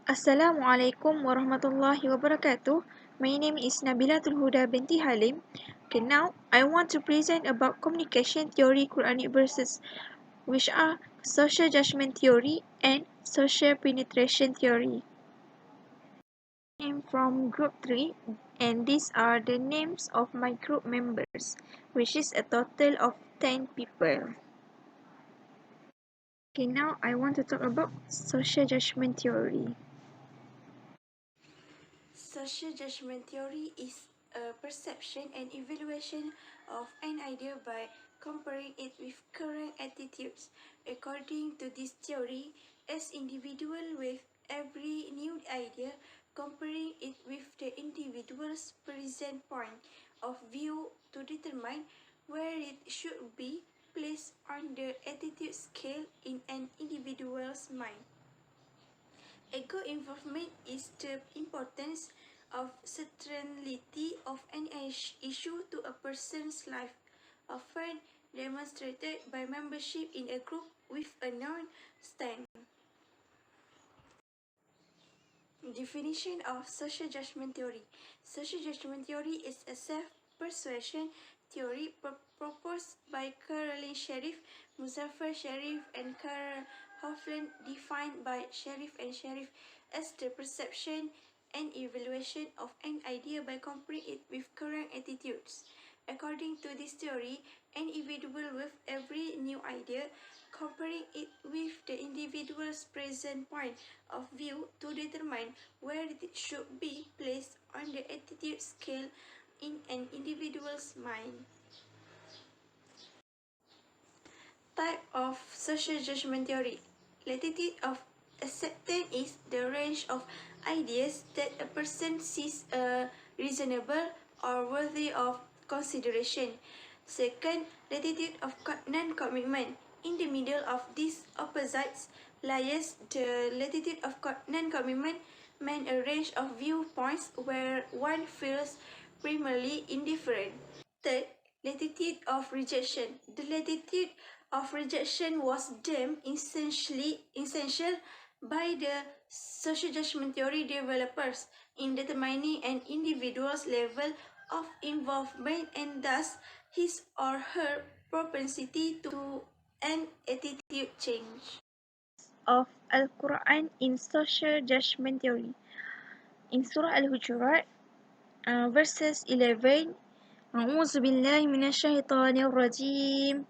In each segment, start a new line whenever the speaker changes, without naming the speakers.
Assalamualaikum warahmatullahi wabarakatuh. My name is Nabilatul Huda binti Halim. Okay, now I want to present about communication theory Quranic verses, which are social judgment theory and social penetration theory. I am from group 3 and these are the names of my group members, which is a total of 10 people. Okay, now I want to talk about social judgment theory.
Social judgment theory is a perception and evaluation of an idea by comparing it with current attitudes. According to this theory, as individual with every new idea, comparing it with the individual's present point of view to determine where it should be placed on the attitude scale in an individual's mind. Ego involvement is the importance of centrality of an issue to a person's life, often demonstrated by membership in a group with a known stand. Definition of social judgment theory. Social judgment theory is a self-persuasion theory proposed by Caroline Sherif, Muzaffar Sherif, and Karl Hofland, defined by Sherif and Sherif as the perception and evaluation of an idea by comparing it with current attitudes. According to this theory, an individual with every new idea, comparing it with the individual's present point of view to determine where it should be placed on the attitude scale in an individual's mind. Type of social judgment theory. Latitude of acceptance is the range of ideas that a person sees reasonable or worthy of consideration. Second, latitude of non-commitment. In the middle of these opposites lies the latitude of non-commitment, meant a range of viewpoints where one feels primarily indifferent. Third, latitude of rejection. The latitude of rejection was deemed essential by the social judgment theory developers in determining an individual's level of involvement and thus his or her propensity to an attitude change.
Of Al-Quran in social judgment theory. In Surah Al-Hujurat, verses 11, أعوذ بالله من الشيطان الرجيم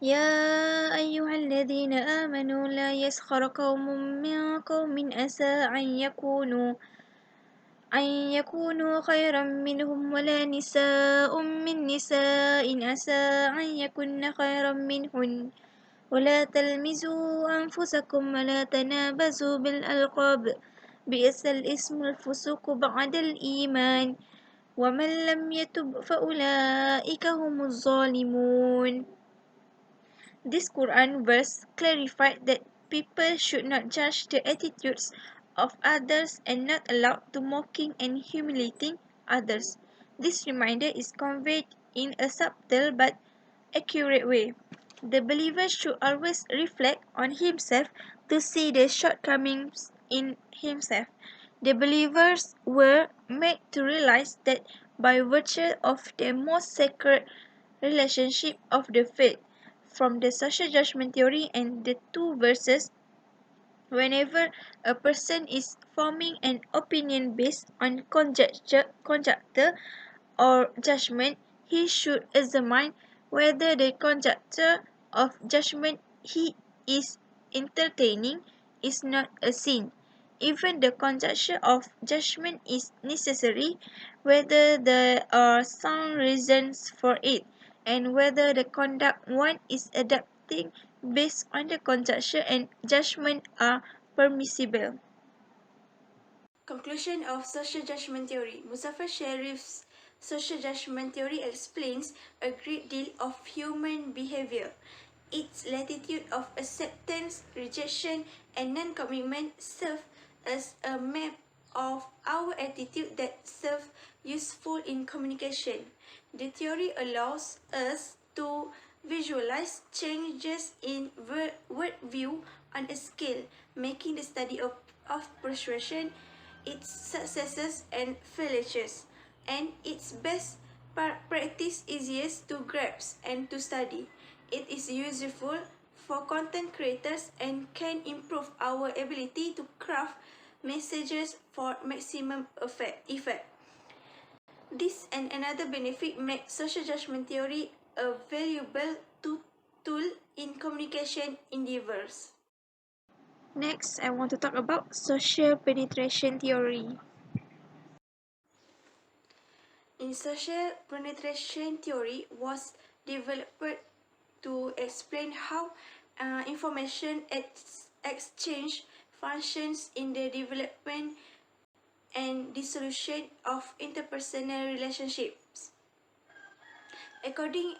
يا أيها الذين آمنوا لا يسخر قوم من قوم عسى أن يكونوا خيرا منهم ولا نساء من نساء عسى أن يكن خيرا منهن ولا تلمزوا أنفسكم ولا تنابزوا بالألقاب بئس الاسم الفسوق بعد الإيمان ومن لم يتب فأولئك هم الظالمون. This Quran verse clarified that people should not judge the attitudes of others and not allowed to mocking and humiliating others. This reminder is conveyed in a subtle but accurate way. The believer should always reflect on himself to see the shortcomings in himself. The believers were made to realize that by virtue of the most sacred relationship of the faith, from the social judgment theory and the two verses, whenever a person is forming an opinion based on conjecture or judgment, he should examine whether the conjecture of judgment he is entertaining is not a sin. Even the conjecture of judgment is necessary, whether there are sound reasons for it, and whether the conduct one is adapting based on the conjecture and judgment are permissible.
Conclusion of social judgment theory. Muzaffar Sharif's social judgment theory explains a great deal of human behavior. Its latitude of acceptance, rejection, and non-commitment serve as a map of our attitude that serve useful in communication. The theory allows us to visualize changes in worldview on a scale, making the study of persuasion, its successes and failures, and its best practice easiest to grasp and to study. It is useful for content creators and can improve our ability to craft messages for maximum effect. This and another benefit make social judgment theory a valuable tool in communication endeavors.
Next, I want to talk about social penetration theory.
In social penetration theory was developed to explain how information exchange functions in the development and dissolution of interpersonal relationships. According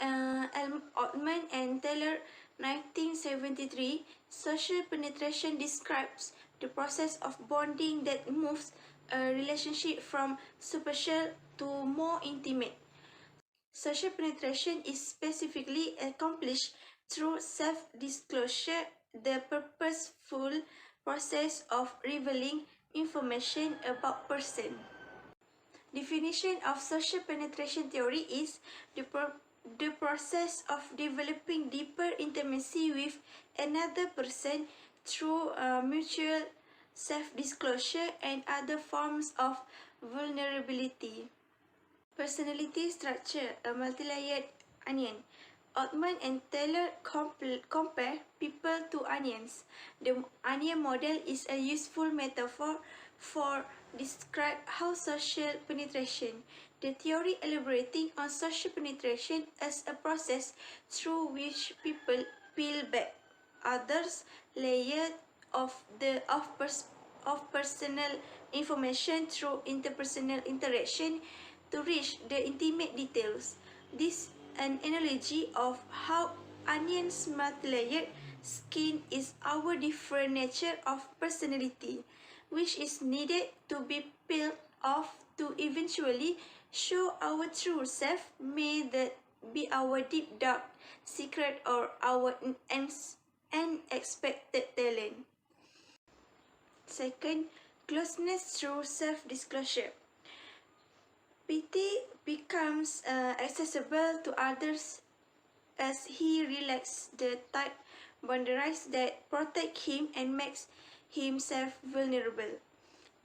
Altman and Taylor, 1973, social penetration describes the process of bonding that moves a relationship from superficial to more intimate. Social penetration is specifically accomplished through self-disclosure, the purposeful process of revealing information about person. Definition of social penetration theory is the process of developing deeper intimacy with another person through mutual self-disclosure and other forms of vulnerability. Personality structure, a multi-layered onion. Altman and Taylor compare people to onions. The onion model is a useful metaphor for describe how social penetration. The theory elaborating on social penetration as a process through which people peel back others' layer of personal information through interpersonal interaction to reach the intimate details. This an analogy of how onions multi-layered skin is our different nature of personality, which is needed to be peeled off to eventually show our true self, may that be our deep dark secret or our unexpected talent. Second, closeness through self-disclosure. PT becomes accessible to others as he relaxes the tight boundaries that protect him and makes himself vulnerable.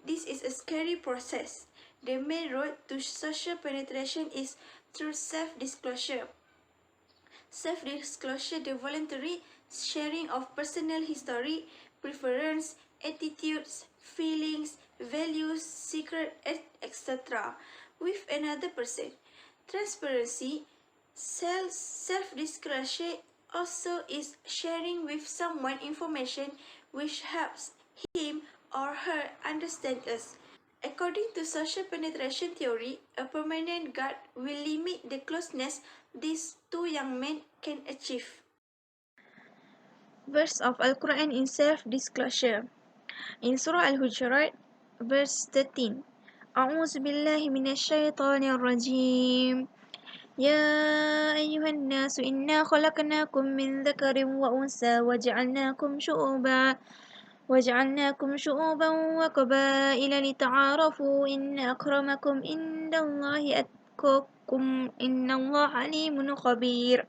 This is a scary process. The main road to social penetration is through self-disclosure. Self-disclosure, the voluntary sharing of personal history, preference, attitudes, feelings, values, secret, etc. with another person. Transparency, self-disclosure also is sharing with someone information which helps him or her understand us. According to social penetration theory, a permanent guard will limit the closeness these two young men can achieve.
Verse of Al-Quran in self-disclosure. In Surah Al-Hujurat, verse 13. أعوذ بالله من الشيطان الرجيم يا أيها الناس إنا خلقناكم من ذكر وأنثى وجعلناكم شعوبا وقبائل لتعارفوا إن أكرمكم عند الله أتقاكم إن الله عليم خبير.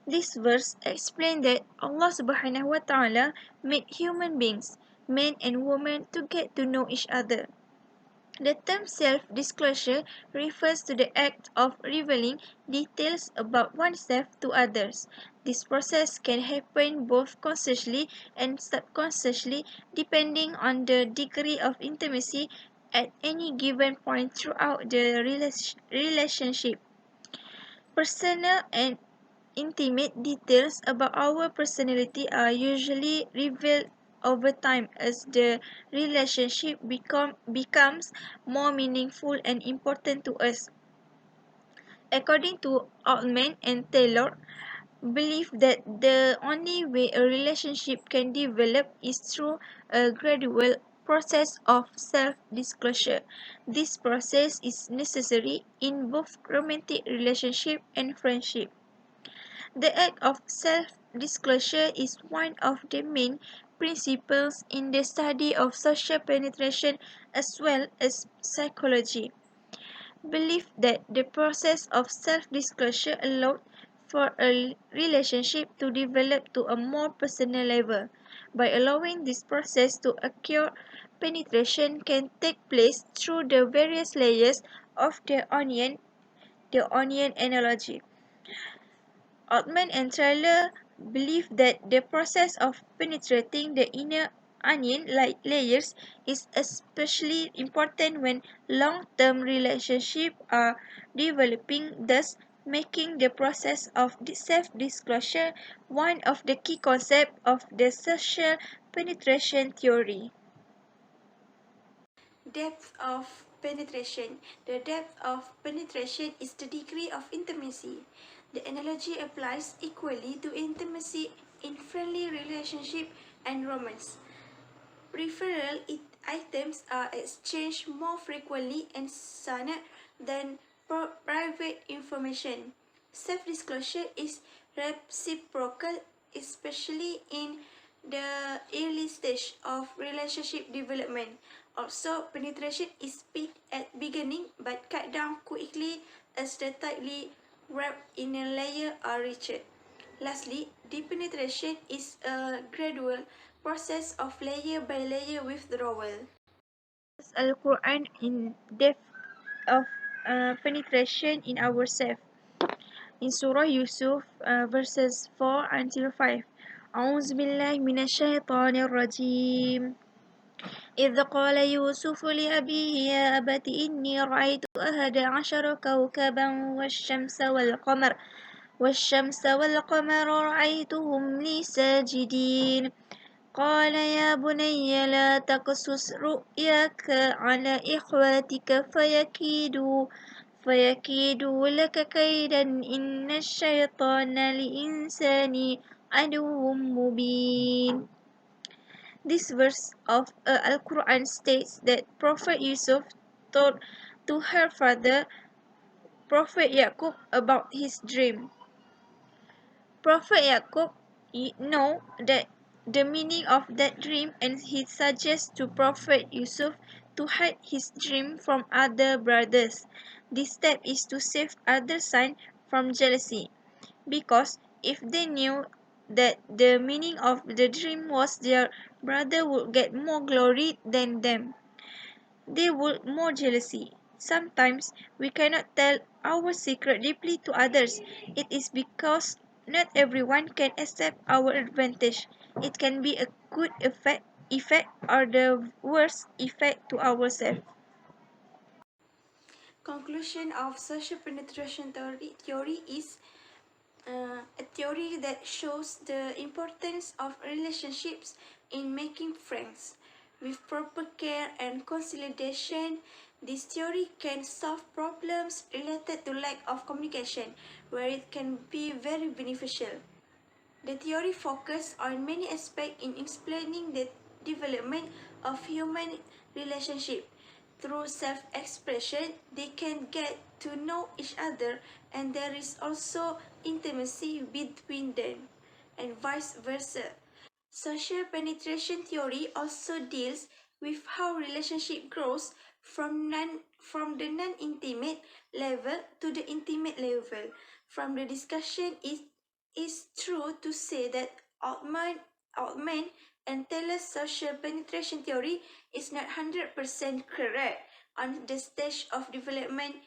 This verse explains that Allah subhanahu wa ta'ala made human beings, men and women, to get to know each other. The term self-disclosure refers to the act of revealing details about oneself to others. This process can happen both consciously and subconsciously depending on the degree of intimacy at any given point throughout the relationship. Personal and intimate details about our personality are usually revealed over time as the relationship becomes more meaningful and important to us. According to Altman and Taylor, believe that the only way a relationship can develop is through a gradual process of self-disclosure. This process is necessary in both romantic relationship and friendship. The act of self-disclosure is one of the main principles in the study of social penetration as well as psychology. Believe that the process of self-disclosure allowed for a relationship to develop to a more personal level. By allowing this process to occur, penetration can take place through the various layers of the onion analogy. Altman and Trailer believe that the process of penetrating the inner onion layers is especially important when long-term relationships are developing, thus making the process of self-disclosure one of the key concepts of the social penetration theory.
Depth of penetration. The depth of penetration is the degree of intimacy. The analogy applies equally to intimacy in friendly relationship and romance. Peripheral items are exchanged more frequently and sooner than private information. Self-disclosure is reciprocal, especially in the early stage of relationship development. Also, penetration is speed at beginning but cut down quickly as the tightly wrapped inner layer are reached. Lastly, deep penetration is a gradual process of layer by layer withdrawal.
Al-Quran in depth of penetration in ourselves. In Surah Yusuf, verses 4 until 5. أعوذ بالله من الشيطان الرجيم إذ قال يوسف لأبيه يا أبت إني رأيت أحد عشر كوكبا والشمس والقمر رأيتهم لي ساجدين قال يا بني لا تقصص رؤياك على إخوتك فيكيدوا لك كيدا إن الشيطان للإنسان عدو مبين. This verse of Al-Quran states that Prophet Yusuf told to her father, Prophet Yaqub, about his dream. Prophet Yaqub know that the meaning of that dream, and he suggests to Prophet Yusuf to hide his dream from other brothers. This step is to save other sons from jealousy, because if they knew that the meaning of the dream was their brother would get more glory than them, they would more jealousy. Sometimes we cannot tell our secret deeply to others. It is because not everyone can accept our advantage. It can be a good effect or the worst effect to ourselves.
Conclusion of social penetration theory is a theory that shows the importance of relationships in making friends. With proper care and consolidation, this theory can solve problems related to lack of communication, where it can be very beneficial. The theory focuses on many aspects in explaining the development of human relationships. Through self-expression, they can get to know each other, and there is also intimacy between them, and vice versa. Social penetration theory also deals with how relationship grows from the non-intimate level to the intimate level. From the discussion, it is true to say that Altman and Taylor's social penetration theory is not 100% correct on the stage of developing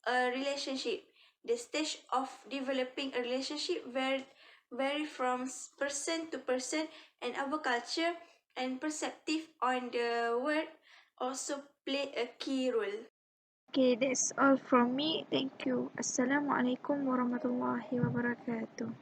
a relationship. The stage of developing a relationship vary from person to person, and our culture and perspective on the word also play a key role.
Okay, that's all from me. Thank you. Assalamualaikum warahmatullahi wabarakatuh.